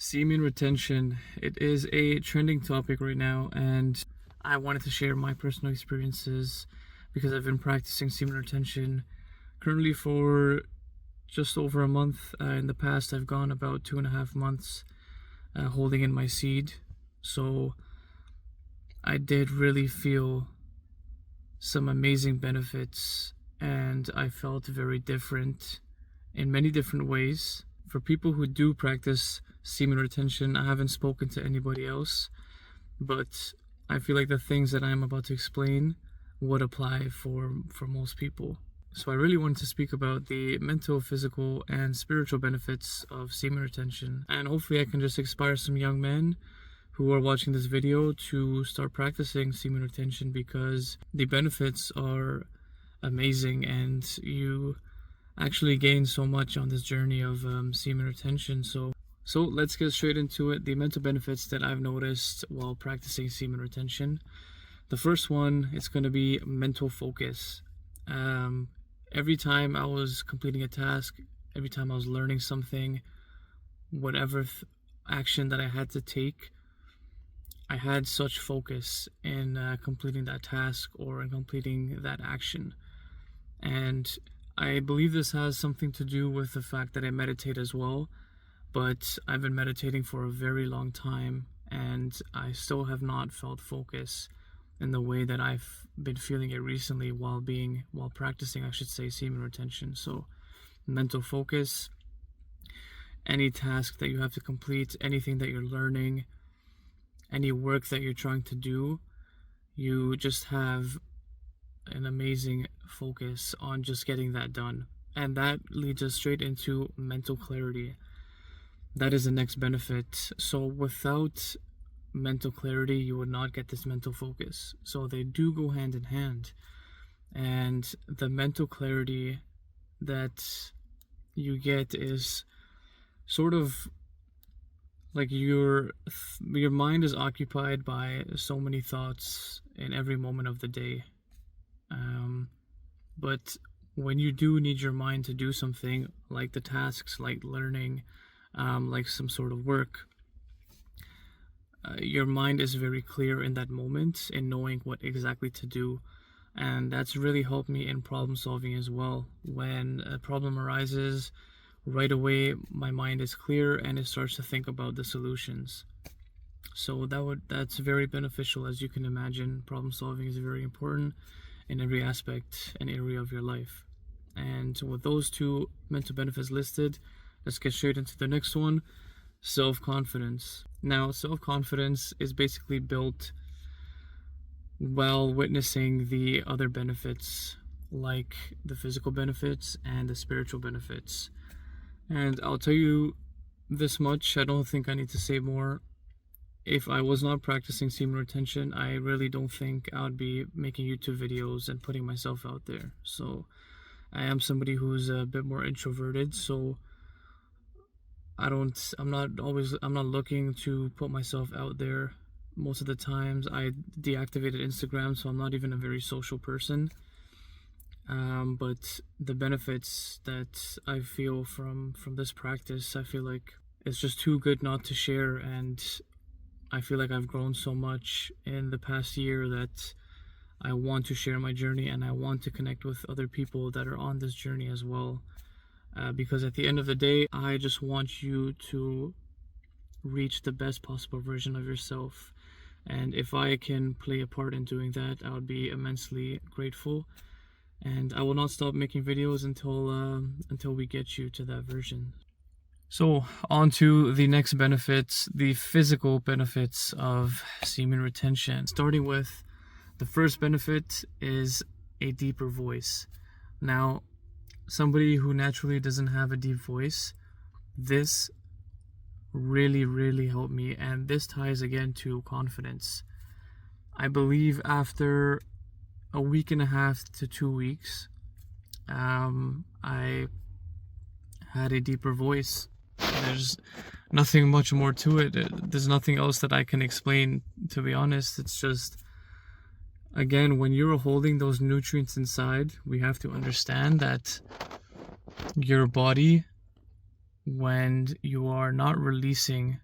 Semen retention. It is a trending topic right now, and I wanted to share my personal experiences because I've been practicing semen retention currently for just over a month. In the past, I've gone about 2.5 months holding in my seed. So I did really feel some amazing benefits, and I felt very different in many different ways. For people who do practice semen retention, I haven't spoken to anybody else, but I feel like the things that I'm about to explain would apply for most people. So I really wanted to speak about the mental, physical, and spiritual benefits of semen retention, and hopefully I can just inspire some young men who are watching this video to start practicing semen retention, because the benefits are amazing and you actually gain so much on this journey of semen retention. So let's get straight into it. The mental benefits that I've noticed while practicing semen retention. The first one is going to be mental focus. Every time I was completing a task, every time I was learning something, whatever action that I had to take, I had such focus in completing that task or in completing that action. And I believe this has something to do with the fact that I meditate as well, but I've been meditating for a very long time and I still have not felt focus in the way that I've been feeling it recently while practicing, I should say, semen retention. So mental focus, any task that you have to complete, anything that you're learning, any work that you're trying to do, you just have an amazing focus on just getting that done. And that leads us straight into mental clarity. That is the next benefit. So without mental clarity, you would not get this mental focus. So they do go hand in hand. And the mental clarity that you get is sort of like your mind is occupied by so many thoughts in every moment of the day. But when you do need your mind to do something, like the tasks, like learning, like some sort of work, your mind is very clear in that moment in knowing what exactly to do. And that's really helped me in problem solving as well. When a problem arises, right away my mind is clear and it starts to think about the solutions. So that's very beneficial. As you can imagine, problem solving is very important in every aspect and area of your life. And with those two mental benefits listed, let's get straight into the next one: self-confidence. Now, self-confidence is basically built while witnessing the other benefits, like the physical benefits and the spiritual benefits. And I'll tell you this much, I don't think I need to say more. If I was not practicing semen retention, I really don't think I would be making YouTube videos and putting myself out there. So I am somebody who's a bit more introverted, so I'm not looking to put myself out there. Most of the times I deactivated Instagram, so I'm not even a very social person. But the benefits that I feel from this practice, I feel like it's just too good not to share. And I feel like I've grown so much in the past year that I want to share my journey, and I want to connect with other people that are on this journey as well. Because at the end of the day, I just want you to reach the best possible version of yourself. And if I can play a part in doing that, I would be immensely grateful. And I will not stop making videos until we get you to that version. So on to the next benefits, the physical benefits of semen retention. Starting with the first benefit is a deeper voice. Now, somebody who naturally doesn't have a deep voice, this really helped me, and this ties again to confidence. I believe after a week and a half to 2 weeks, I had a deeper voice. There's nothing much more to it. There's nothing else that I can explain, to be honest. It's just, again, when you're holding those nutrients inside, we have to understand that your body, when you are not releasing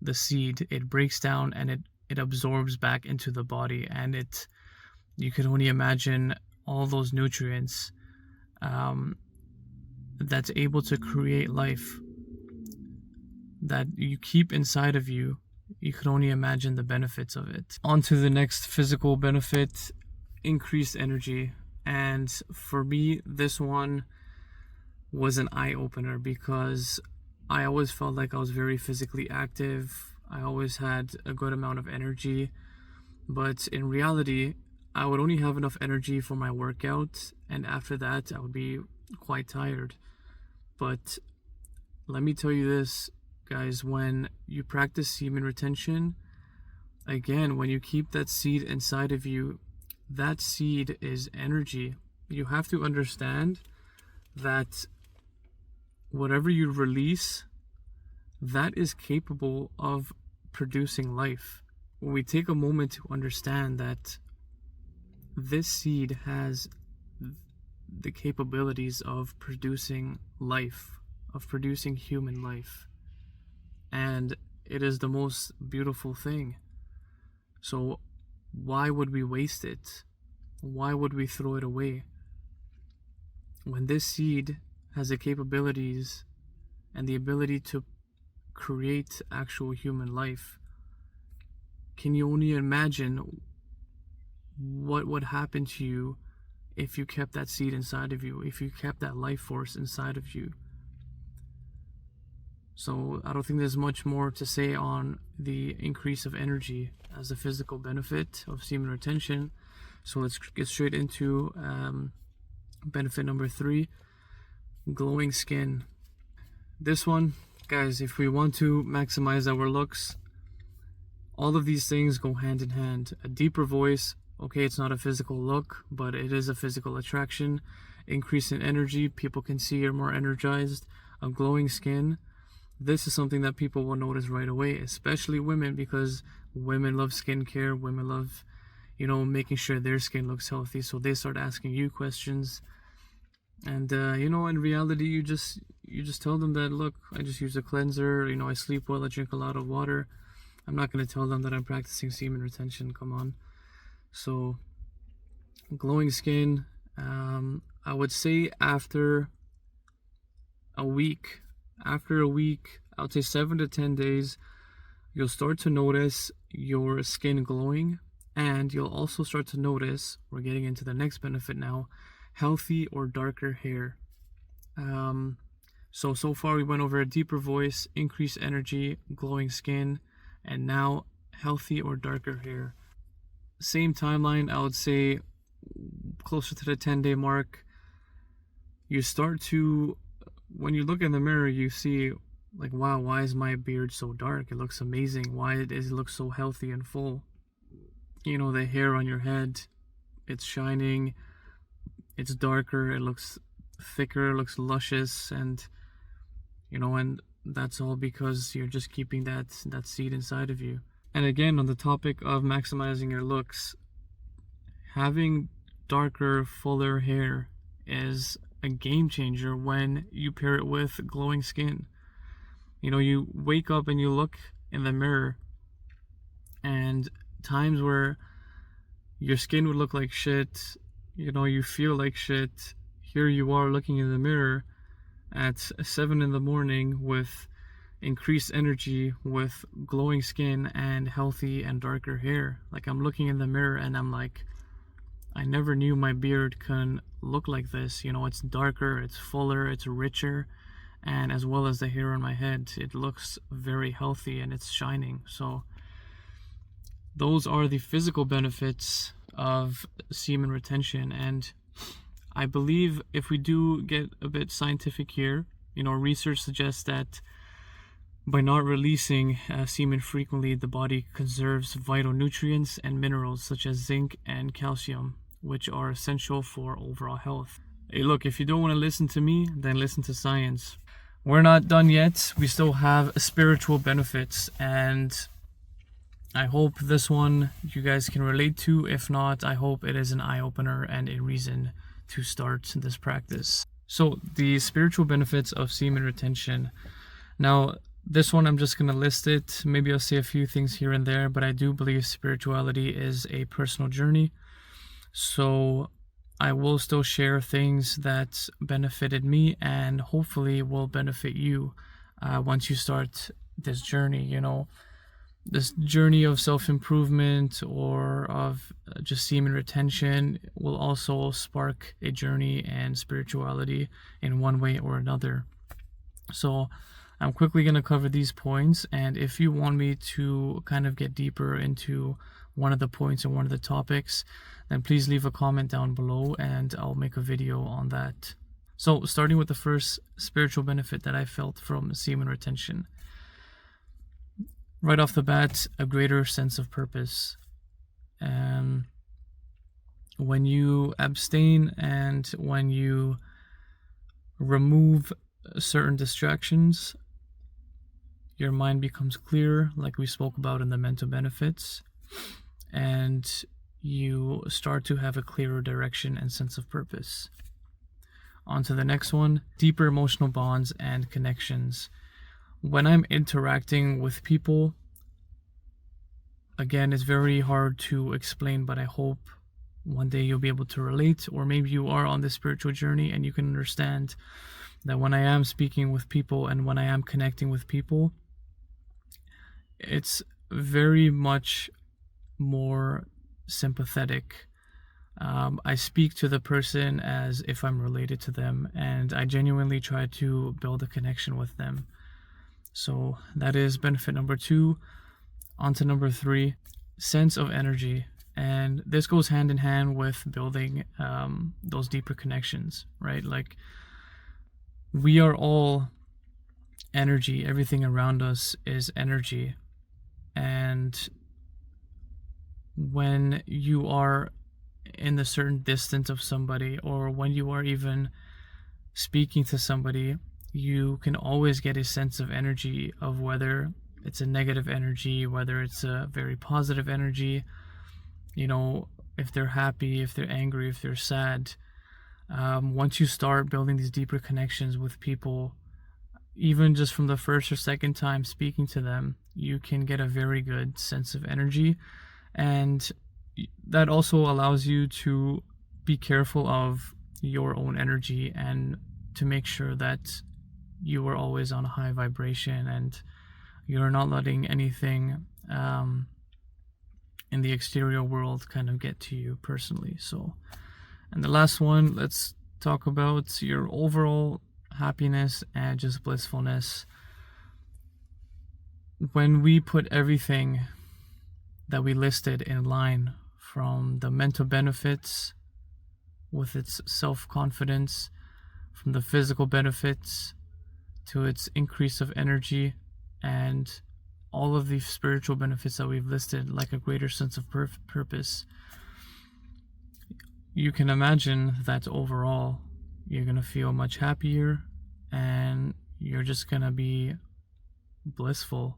the seed, it breaks down and it absorbs back into the body, and you could only imagine all those nutrients that's able to create life that you keep inside of you. You could only imagine the benefits of it. On to the next physical benefit, increased energy. And for me, this one was an eye-opener because I always felt like I was very physically active. I always had a good amount of energy. But in reality, I would only have enough energy for my workout, and after that, I would be quite tired. But let me tell you this, guys, when you practice semen retention, again, when you keep that seed inside of you, that seed is energy. You have to understand that whatever you release, that is capable of producing life. When we take a moment to understand that this seed has the capabilities of producing life, of producing human life, and it is the most beautiful thing. So why would we waste it? Why would we throw it away? When this seed has the capabilities and the ability to create actual human life, can you only imagine what would happen to you if you kept that seed inside of you, if you kept that life force inside of you? So I don't think there's much more to say on the increase of energy as a physical benefit of semen retention. So let's get straight into benefit number 3, glowing skin. This one, guys, if we want to maximize our looks, all of these things go hand in hand. A deeper voice, okay, it's not a physical look, but it is a physical attraction. Increase in energy, people can see you're more energized. A glowing skin, this is something that people will notice right away, especially women, because women love skincare. Women love, making sure their skin looks healthy. So they start asking you questions. And, in reality, you just tell them that, look, I just use a cleanser. I sleep well. I drink a lot of water. I'm not going to tell them that I'm practicing semen retention. Come on. So glowing skin, I would say after a week, I'll say 7 to 10 days, you'll start to notice your skin glowing, and you'll also start to notice, we're getting into the next benefit now, healthy or darker hair. So far we went over a deeper voice, increased energy, glowing skin, and now healthy or darker hair. Same timeline, I would say closer to the 10-day mark, you start to, when you look in the mirror, you see, like, wow, why is my beard so dark? It looks amazing. Why does it look so healthy and full? The hair on your head, it's shining, it's darker, it looks thicker, it looks luscious, and and that's all because you're just keeping that seed inside of you. And again, on the topic of maximizing your looks, having darker, fuller hair is a game changer when you pair it with glowing skin. You wake up and you look in the mirror, and times where your skin would look like shit, you feel like shit, here you are looking in the mirror at 7 in the morning with increased energy, with glowing skin and healthy and darker hair. Like, I'm looking in the mirror and I'm like, I never knew my beard can look like this. It's darker, it's fuller, it's richer, and as well as the hair on my head, it looks very healthy and it's shining. So those are the physical benefits of semen retention. And I believe if we do get a bit scientific here, research suggests that by not releasing semen frequently, the body conserves vital nutrients and minerals such as zinc and calcium, which are essential for overall health. Hey, look, if you don't want to listen to me, then listen to science. We're not done yet. We still have spiritual benefits, and I hope this one you guys can relate to. If not, I hope it is an eye-opener and a reason to start this practice. So the spiritual benefits of semen retention. Now, This one, I'm just going to list it. Maybe I'll say a few things here and there, but I do believe spirituality is a personal journey. So I will still share things that benefited me and hopefully will benefit you once you start this journey, this journey of self-improvement or of just semen retention will also spark a journey and spirituality in one way or another. So I'm quickly going to cover these points, and if you want me to kind of get deeper into one of the points or one of the topics, then please leave a comment down below and I'll make a video on that. So starting with the first spiritual benefit that I felt from semen retention. Right off the bat, a greater sense of purpose. When you abstain and when you remove certain distractions, your mind becomes clear, like we spoke about in the mental benefits, and you start to have a clearer direction and sense of purpose. On to the next one, deeper emotional bonds and connections. When I'm interacting with people, again, it's very hard to explain, but I hope one day you'll be able to relate, or maybe you are on this spiritual journey and you can understand that when I am speaking with people and when I am connecting with people, it's very much more sympathetic. I speak to the person as if I'm related to them, and I genuinely try to build a connection with them. So that is benefit number 2. On to number 3, sense of energy. And this goes hand in hand with building those deeper connections, right? Like, we are all energy. Everything around us is energy. And when you are in a certain distance of somebody, or when you are even speaking to somebody, you can always get a sense of energy of whether it's a negative energy, whether it's a very positive energy, if they're happy, if they're angry, if they're sad. Once you start building these deeper connections with people, even just from the first or second time speaking to them, you can get a very good sense of energy. And that also allows you to be careful of your own energy and to make sure that you are always on a high vibration and you're not letting anything in the exterior world kind of get to you personally. So, and the last one, let's talk about your overall happiness and just blissfulness. When we put everything that we listed in line, from the mental benefits with its self-confidence, from the physical benefits to its increase of energy, and all of the spiritual benefits that we've listed, like a greater sense of purpose, you can imagine that overall you're going to feel much happier and you're just going to be blissful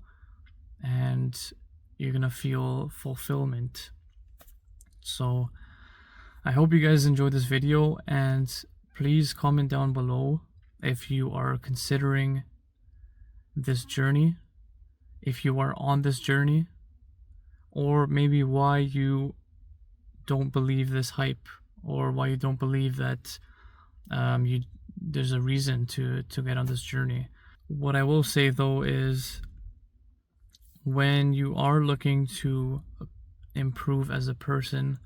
and you're going to feel fulfillment. So I hope you guys enjoyed this video, and please comment down below if you are considering this journey, if you are on this journey, or maybe why you don't believe this hype, or why you don't believe that there's a reason to get on this journey. What I will say though is, when you are looking to improve as a person,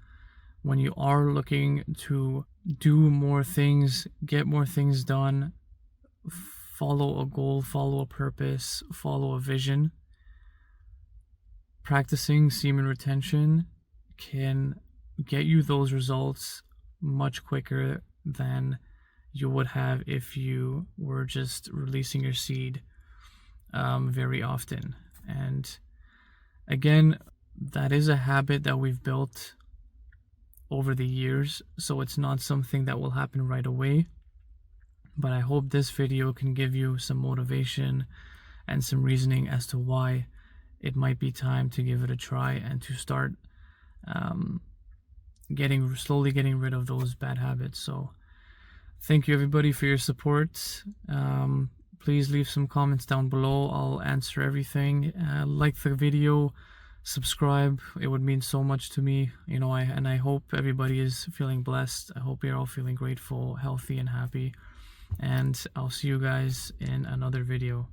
when you are looking to do more things, get more things done, follow a goal, follow a purpose, follow a vision, practicing semen retention can get you those results much quicker than you would have if you were just releasing your seed very often. And again, that is a habit that we've built over the years, so it's not something that will happen right away. But I hope this video can give you some motivation and some reasoning as to why it might be time to give it a try and to start slowly getting rid of those bad habits. So thank you everybody for your support. please leave some comments down below. I'll answer everything. Like the video, subscribe. It would mean so much to me, you know. I hope everybody is feeling blessed. I hope you're all feeling grateful, healthy, and happy. And I'll see you guys in another video.